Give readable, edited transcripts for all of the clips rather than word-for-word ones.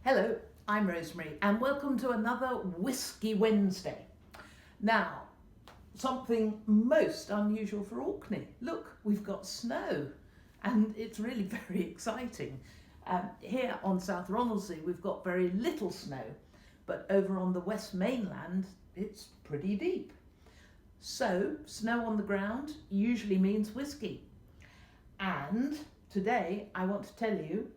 Hello, I'm Rosemary and welcome to another Whiskey Wednesday. Now, something most unusual for Orkney. Look, we've got snow and it's really very exciting. Here on South Ronaldsay we've got very little snow, but over on the West Mainland it's pretty deep. So, snow on the ground usually means whiskey. And today I want to tell you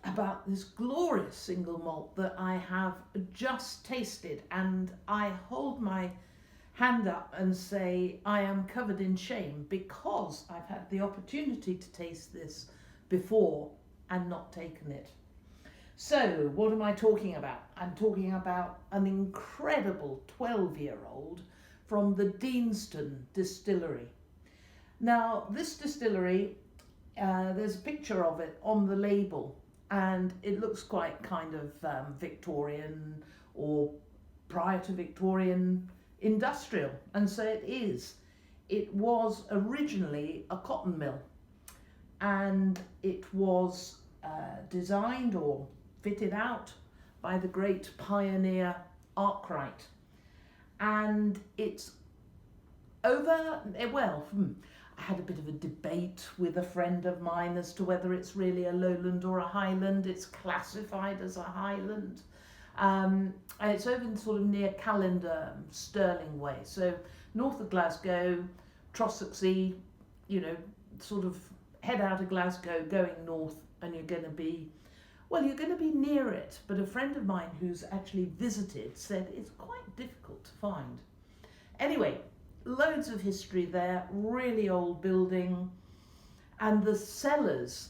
about this glorious single malt that I have just tasted, and I hold my hand up and say I am covered in shame because I've had the opportunity to taste this before and not taken it. So what am I talking about? I'm talking about an incredible 12-year-old from the Deanston distillery. Now this distillery, there's a picture of it on the label, and it looks quite kind of Victorian or prior to Victorian industrial, and so it is. It was originally a cotton mill, and it was designed or fitted out by the great pioneer Arkwright, and it's over, I had a bit of a debate with a friend of mine as to whether it's really a lowland or a highland. It's classified as a highland. And it's over in sort of near Callander, Stirling way. So north of Glasgow, Trossachsea, sort of head out of Glasgow going north, and you're going to be near it. But a friend of mine who's actually visited said it's quite difficult to find. Anyway, loads of history there, really old building, and the cellars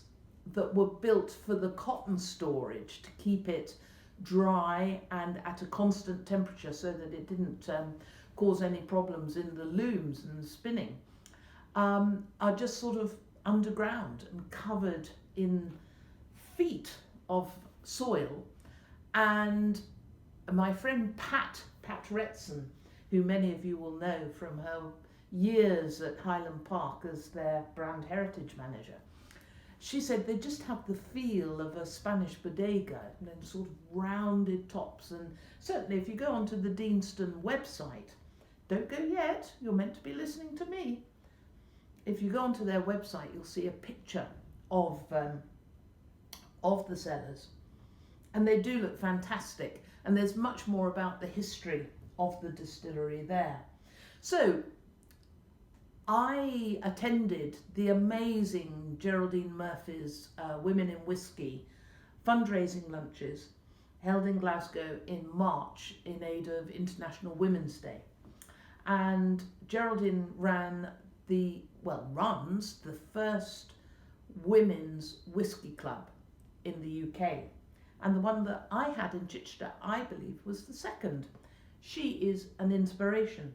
that were built for the cotton storage to keep it dry and at a constant temperature so that it didn't cause any problems in the looms and the spinning, are just sort of underground and covered in feet of soil. And my friend Pat Retson, who many of you will know from her years at Highland Park as their brand heritage manager, she said they just have the feel of a Spanish bodega, sort of rounded tops. And certainly if you go onto the Deanston website, don't go yet, you're meant to be listening to me. If you go onto their website, you'll see a picture of the cellars, and they do look fantastic, and there's much more about the history of the distillery there. So I attended the amazing Geraldine Murphy's Women in Whiskey fundraising lunches held in Glasgow in March in aid of International Women's Day. And Geraldine runs the first women's whiskey club in the UK. And the one that I had in Chichester, I believe, was the second. She is an inspiration.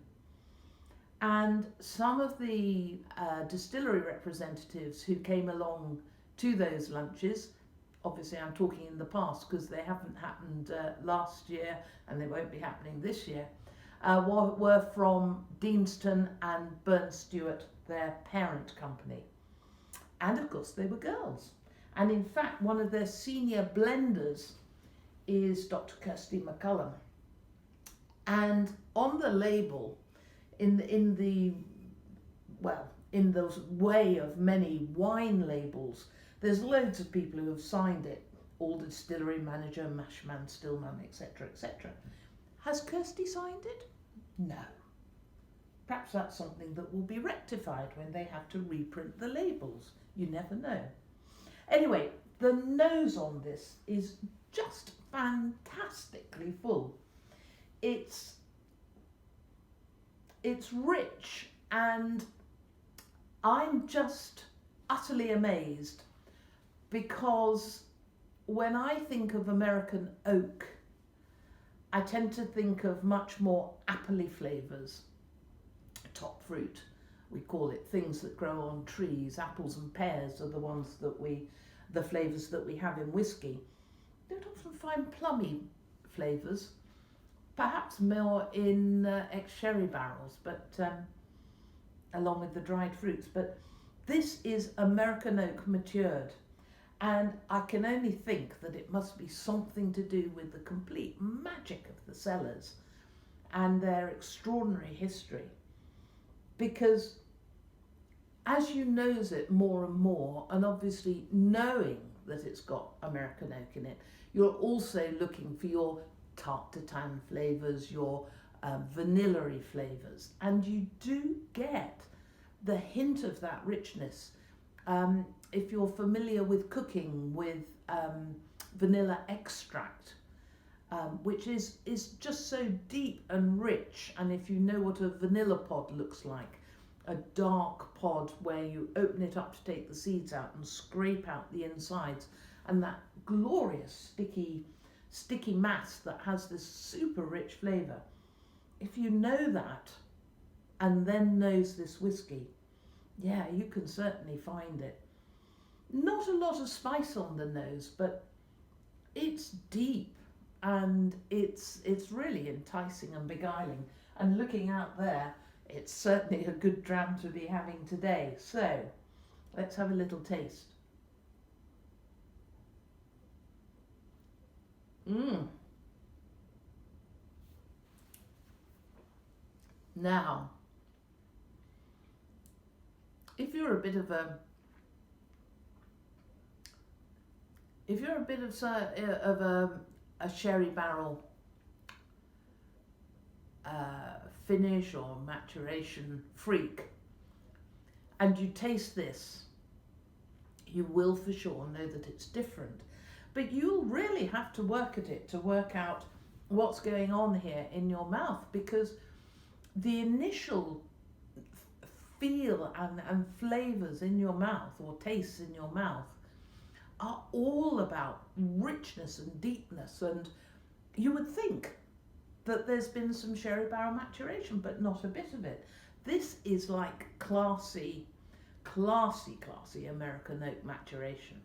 And some of the distillery representatives who came along to those lunches, obviously I'm talking in the past because they haven't happened last year and they won't be happening this year, were from Deanston and Burn Stewart, their parent company. And of course they were girls. And in fact, one of their senior blenders is Dr. Kirsty McCullum. And on the label, in those way of many wine labels, there's loads of people who have signed it. All distillery manager, mashman, stillman, etc., etc. Has Kirsty signed it? No. Perhaps that's something that will be rectified when they have to reprint the labels. You never know. Anyway, the nose on this is just fantastically full. It's rich, and I'm just utterly amazed because when I think of American oak, I tend to think of much more appley flavours, top fruit, we call it, things that grow on trees. Apples and pears are the flavours that we have in whiskey. Don't often find plummy flavours. Perhaps more in ex-sherry barrels, but along with the dried fruits. But this is American oak matured, And I can only think that it must be something to do with the complete magic of the cellars and their extraordinary history. Because as you nose it more and more, and obviously knowing that it's got American oak in it, you're also looking for your tart tatin flavours, your vanilla-y flavours, and you do get the hint of that richness. If you're familiar with cooking with vanilla extract, which is just so deep and rich, and if you know what a vanilla pod looks like, a dark pod where you open it up to take the seeds out and scrape out the insides, and that glorious sticky mass that has this super rich flavour. If you know that and then nose this whiskey, yeah, you can certainly find it. Not a lot of spice on the nose, but it's deep and it's really enticing and beguiling. And looking out there, it's certainly a good dram to be having today. So let's have a little taste. Now, if you're a bit of a sherry barrel finish or maturation freak, and you taste this, you will for sure know that it's different. But you'll really have to work at it to work out what's going on here in your mouth, because the initial feel and flavours in your mouth, or tastes in your mouth, are all about richness and deepness. And you would think that there's been some sherry barrel maturation, but not a bit of it. This is like classy American oak maturation.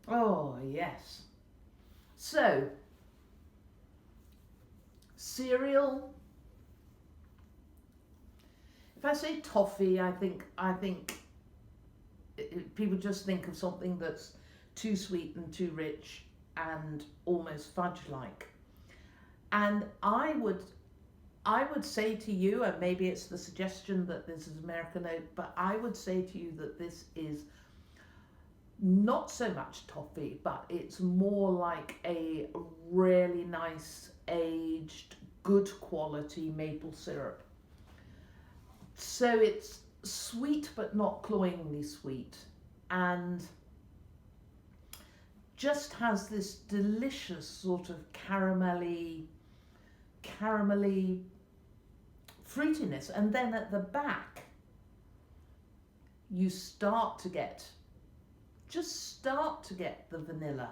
Oh, yes. So, cereal. If I say toffee, I think people just think of something that's too sweet and too rich and almost fudge-like. And I would say to you, and maybe it's the suggestion that this is American oak, but I would say to you that this is not so much toffee, but it's more like a really nice aged, good quality maple syrup. So it's sweet but not cloyingly sweet, and just has this delicious sort of caramelly fruitiness. And then at the back you start to get the vanilla.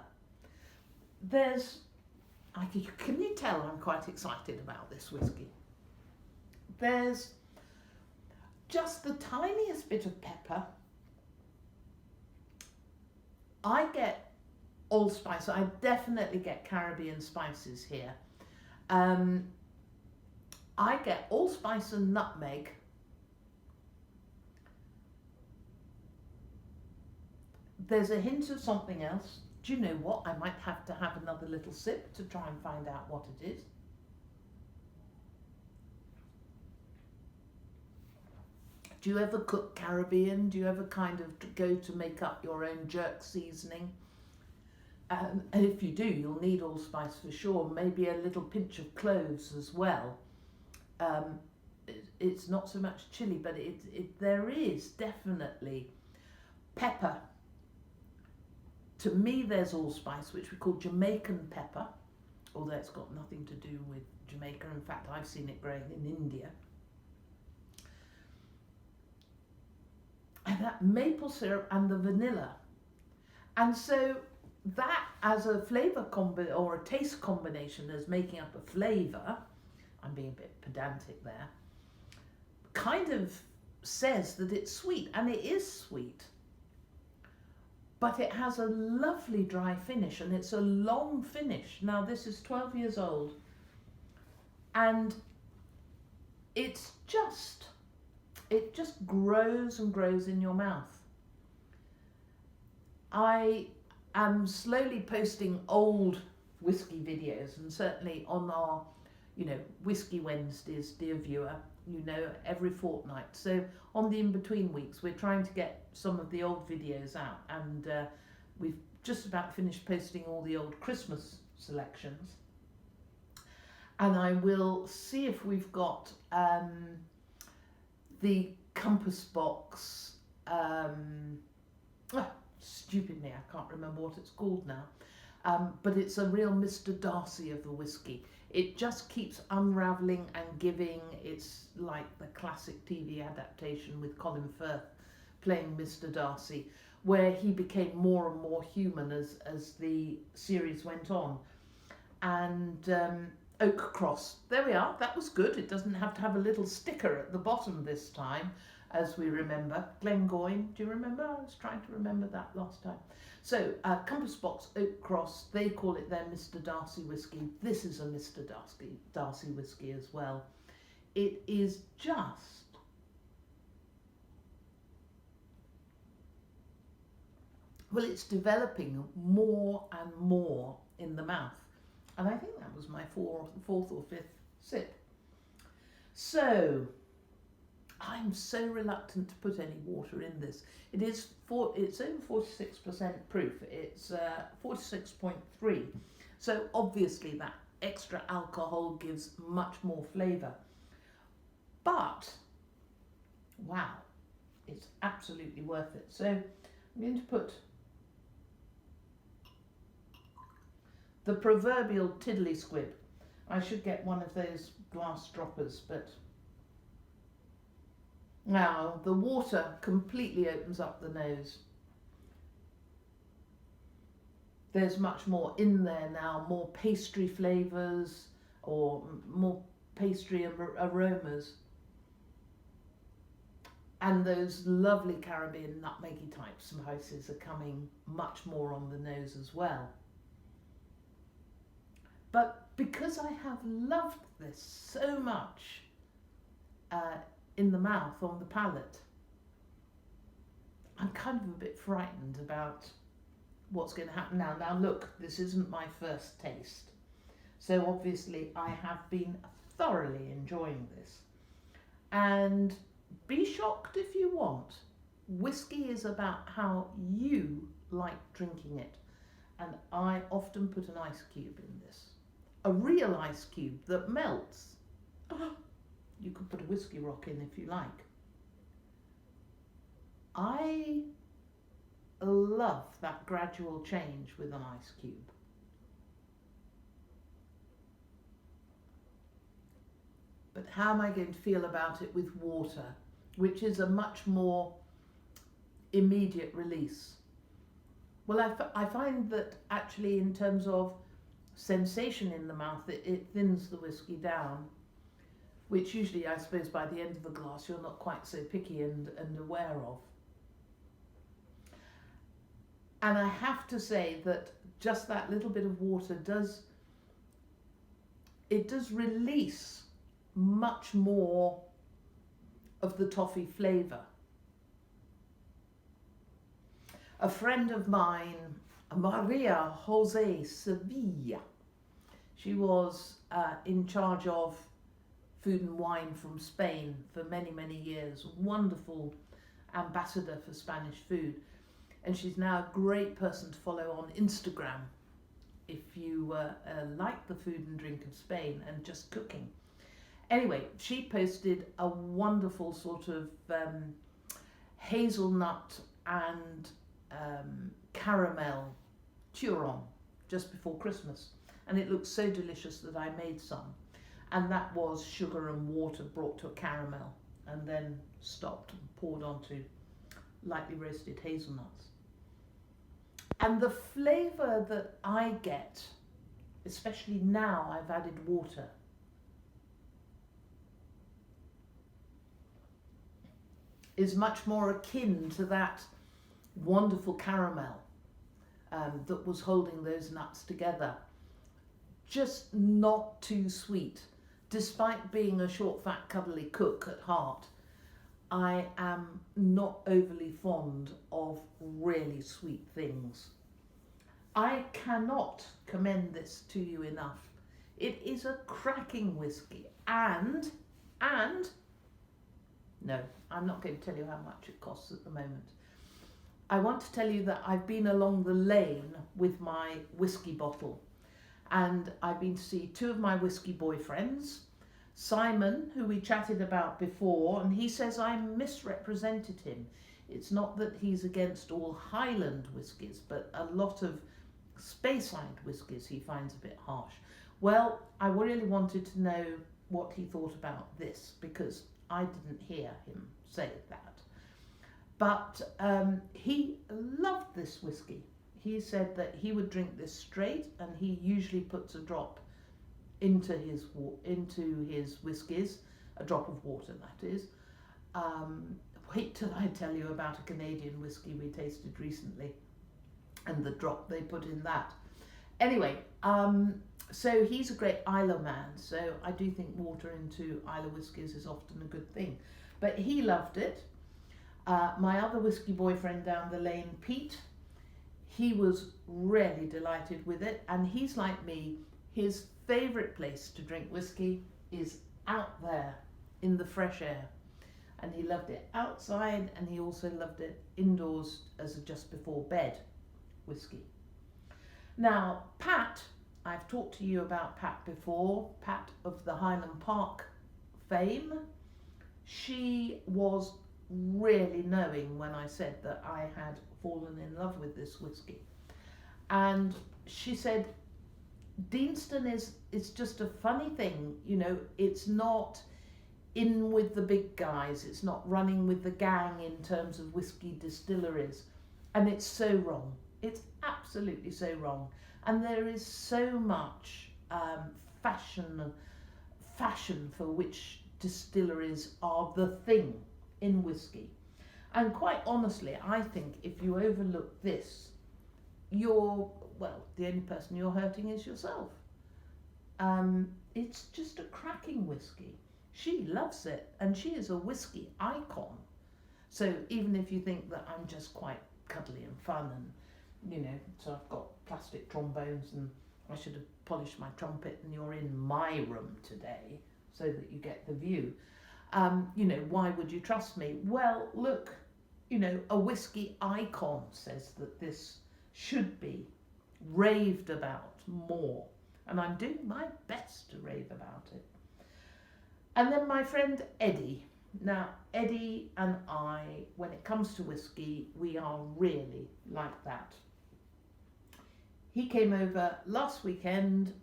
Can you tell I'm quite excited about this whiskey? There's just the tiniest bit of pepper. I get allspice. I definitely get Caribbean spices here. I get allspice and nutmeg. There's a hint of something else. Do you know what? I might have to have another little sip to try and find out what it is. Do you ever cook Caribbean? Do you ever kind of go to make up your own jerk seasoning? And if you do, you'll need allspice for sure. Maybe a little pinch of cloves as well. It's not so much chili, but there is definitely pepper. To me, there's allspice, which we call Jamaican pepper, although it's got nothing to do with Jamaica. In fact, I've seen it growing in India. And that maple syrup and the vanilla. And so that as a flavour or a taste combination as making up a flavour, I'm being a bit pedantic there, kind of says that it's sweet, and it is sweet. But it has a lovely dry finish, and it's a long finish. Now this is 12 years old, and it's just it just grows and grows in your mouth. I am slowly posting old whiskey videos, and certainly on our, Whiskey Wednesdays, dear viewer, every fortnight. So on the in-between weeks, we're trying to get some of the old videos out, and we've just about finished posting all the old Christmas selections. And I will see if we've got the compass box, stupidly, I can't remember what it's called now, but it's a real Mr. Darcy of the whiskey. It just keeps unravelling and giving. It's like the classic TV adaptation with Colin Firth playing Mr. Darcy, where he became more and more human as the series went on. And Oak Cross, there we are, that was good. It doesn't have to have a little sticker at the bottom this time, as we remember. Glengoyne, do you remember? I was trying to remember that last time. So, Compass Box, Oak Cross, they call it their Mr. Darcy whiskey. This is a Mr. Darcy whiskey as well. It is just well, it's developing more and more in the mouth. And I think that was my fourth or fifth sip. So, I'm so reluctant to put any water in this. It's over 46% proof. It's 46.3. So obviously that extra alcohol gives much more flavour. But, wow, it's absolutely worth it. So I'm going to put the proverbial tiddly squib. I should get one of those glass droppers, but now the water completely opens up the nose. There's much more in there now, more pastry flavours or more pastry aromas. And those lovely Caribbean nutmeggy type spices are coming much more on the nose as well. But because I have loved this so much in the mouth, on the palate, I'm kind of a bit frightened about what's going to happen now. Now look, this isn't my first taste. So obviously I have been thoroughly enjoying this. And be shocked if you want. Whiskey is about how you like drinking it. And I often put an ice cube in this. A real ice cube that melts. Oh, you could put a whiskey rock in if you like. I love that gradual change with an ice cube. But how am I going to feel about it with water, which is a much more immediate release? Well, I find that actually in terms of sensation in the mouth, it thins the whiskey down, which usually, I suppose, by the end of a glass, you're not quite so picky and aware of. And I have to say that just that little bit of water does release much more of the toffee flavour. A friend of mine, Maria Jose Sevilla, she was in charge of food and wine from Spain for many, many years. Wonderful ambassador for Spanish food. And she's now a great person to follow on Instagram if you like the food and drink of Spain and just cooking. Anyway, she posted a wonderful sort of hazelnut and caramel turon just before Christmas. And it looked so delicious that I made some. And that was sugar and water brought to a caramel and then stopped and poured onto lightly roasted hazelnuts. And the flavour that I get, especially now I've added water, is much more akin to that wonderful caramel that was holding those nuts together. Just not too sweet. Despite being a short, fat, cuddly cook at heart, I am not overly fond of really sweet things. I cannot commend this to you enough. It is a cracking whiskey, and no, I'm not going to tell you how much it costs at the moment. I want to tell you that I've been along the lane with my whiskey bottle, and I've been to see two of my whiskey boyfriends, Simon, who we chatted about before, and he says I misrepresented him. It's not that he's against all Highland whiskies, but a lot of Speyside whiskies he finds a bit harsh. Well, I really wanted to know what he thought about this, because I didn't hear him say that. But he loved this whiskey. He said that he would drink this straight, and he usually puts a drop into his whiskies, a drop of water, that is. Wait till I tell you about a Canadian whiskey we tasted recently and the drop they put in that. Anyway, so he's a great Islay man, so I do think water into Islay whiskies is often a good thing. But he loved it. My other whiskey boyfriend down the lane, Pete, he was really delighted with it, and he's like me. His favourite place to drink whiskey is out there in the fresh air, and he loved it outside, and he also loved it indoors as a just before bed whiskey. Now, Pat, I've talked to you about Pat before, Pat of the Highland Park fame. She was really knowing when I said that I had fallen in love with this whiskey, and she said, Deanston is just a funny thing, you know, it's not in with the big guys, it's not running with the gang in terms of whiskey distilleries, and it's so wrong. It's absolutely so wrong, and there is so much fashion for which distilleries are the thing in whiskey. And quite honestly, I think if you overlook this, the only person you're hurting is yourself. It's just a cracking whiskey. She loves it, and she is a whiskey icon. So even if you think that I'm just quite cuddly and fun, and you know, so I've got plastic trombones and I should have polished my trumpet, and you're in my room today so that you get the view. You know, why would you trust me? Well, look, you know, a whiskey icon says that this should be raved about more, and I'm doing my best to rave about it. And then my friend Eddie. Now, Eddie and I, when it comes to whiskey, we are really like that. He came over last weekend.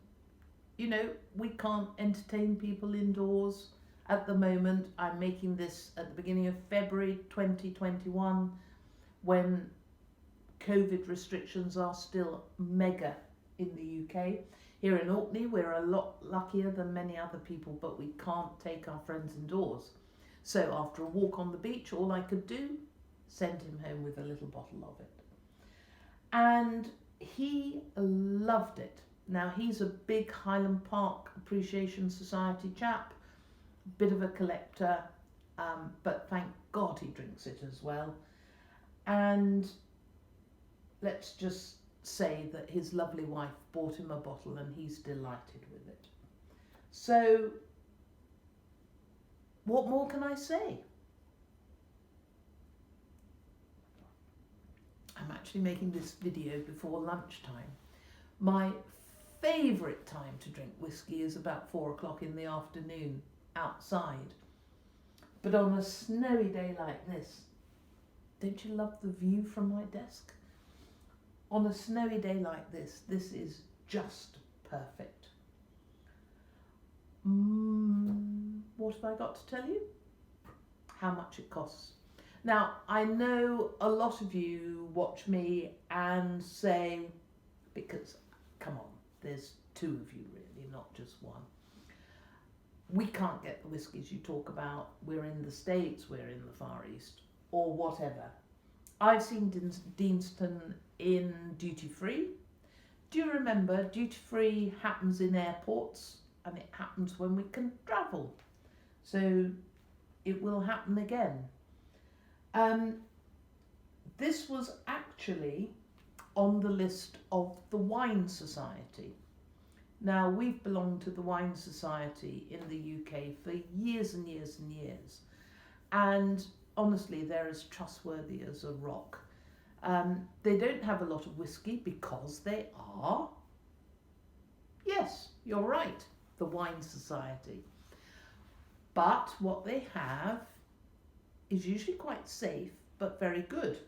You know, we can't entertain people indoors at the moment. I'm making this at the beginning of February 2021, when COVID restrictions are still mega in the UK. Here in Orkney, we're a lot luckier than many other people, but we can't take our friends indoors. So after a walk on the beach, all I could do, send him home with a little bottle of it. And he loved it. Now, he's a big Highland Park Appreciation Society chap, bit of a collector, but thank God he drinks it as well. And let's just say that his lovely wife bought him a bottle, and he's delighted with it. So what more can I say? I'm actually making this video before lunchtime. My favourite time to drink whiskey is about 4 o'clock in the afternoon outside. But on a snowy day like this, don't you love the view from my desk? On a snowy day like this, this is just perfect. What have I got to tell you? How much it costs. Now, I know a lot of you watch me and say, because, come on, there's two of you really, not just one. We can't get the whiskies you talk about. We're in the States, we're in the Far East, or whatever. I've seen Deanston in duty free. Do you remember duty free happens in airports, and it happens when we can travel. So it will happen again. This was actually on the list of the Wine Society. Now, we've belonged to the Wine Society in the UK for years and years and years. And honestly, they're as trustworthy as a rock. They don't have a lot of whiskey because they are, yes, you're right, the Wine Society. But what they have is usually quite safe, but very good.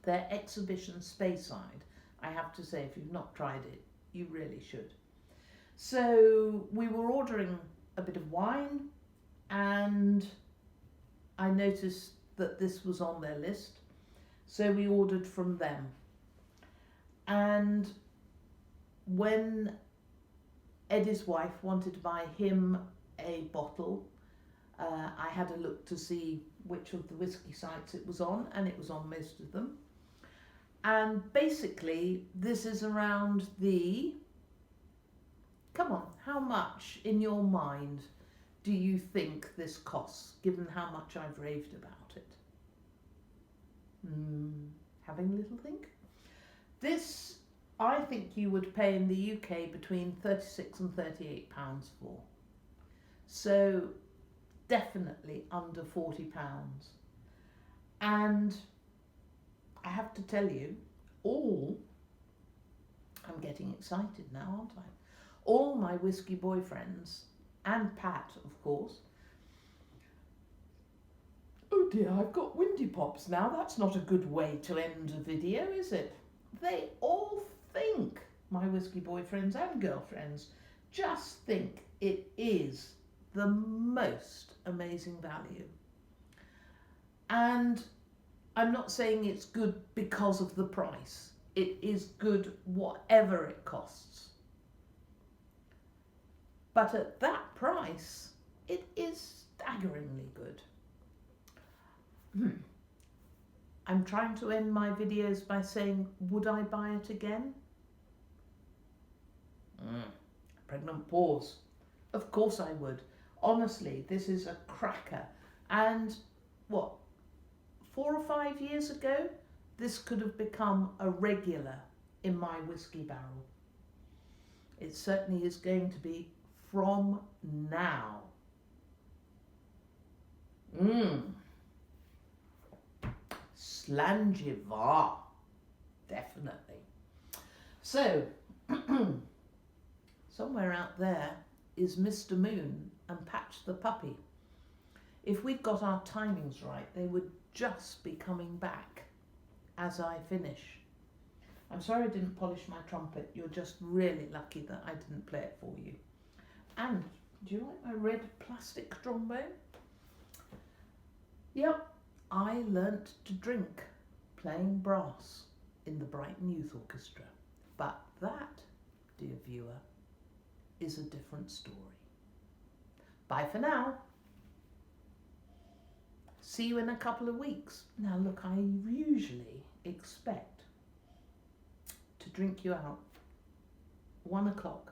Their exhibition Speyside, I have to say, if you've not tried it, you really should. So we were ordering a bit of wine, and I noticed that this was on their list. So we ordered from them. And when Eddie's wife wanted to buy him a bottle, I had a look to see which of the whiskey sites it was on, and it was on most of them. And basically, this is around the, come on, how much in your mind do you think this costs, given how much I've raved about it? Having a little think? This, I think you would pay in the UK between £36 and £38 for. So definitely under £40. And I have to tell you, I'm getting excited now, aren't I? All my whiskey boyfriends, and Pat, of course. Oh dear, I've got windy pops now. That's not a good way to end a video, is it? They all think, my whiskey boyfriends and girlfriends, just think it is the most amazing value. And I'm not saying it's good because of the price. It is good whatever it costs. But at that price, it is staggeringly good. I'm trying to end my videos by saying, would I buy it again? Pregnant pause. Of course I would. Honestly, this is a cracker. And what, 4 or 5 years ago, this could have become a regular in my whiskey barrel. It certainly is going to be from now. Slangivar, definitely. So, somewhere out there is Mr. Moon and Patch the puppy. If we'd got our timings right, they would just be coming back as I finish. I'm sorry I didn't polish my trumpet. You're just really lucky that I didn't play it for you. And do you like my red plastic trombone? Yep, I learnt to drink playing brass in the Brighton Youth Orchestra. But that, dear viewer, is a different story. Bye for now. See you in a couple of weeks. Now look, I usually expect to drink you out 1 o'clock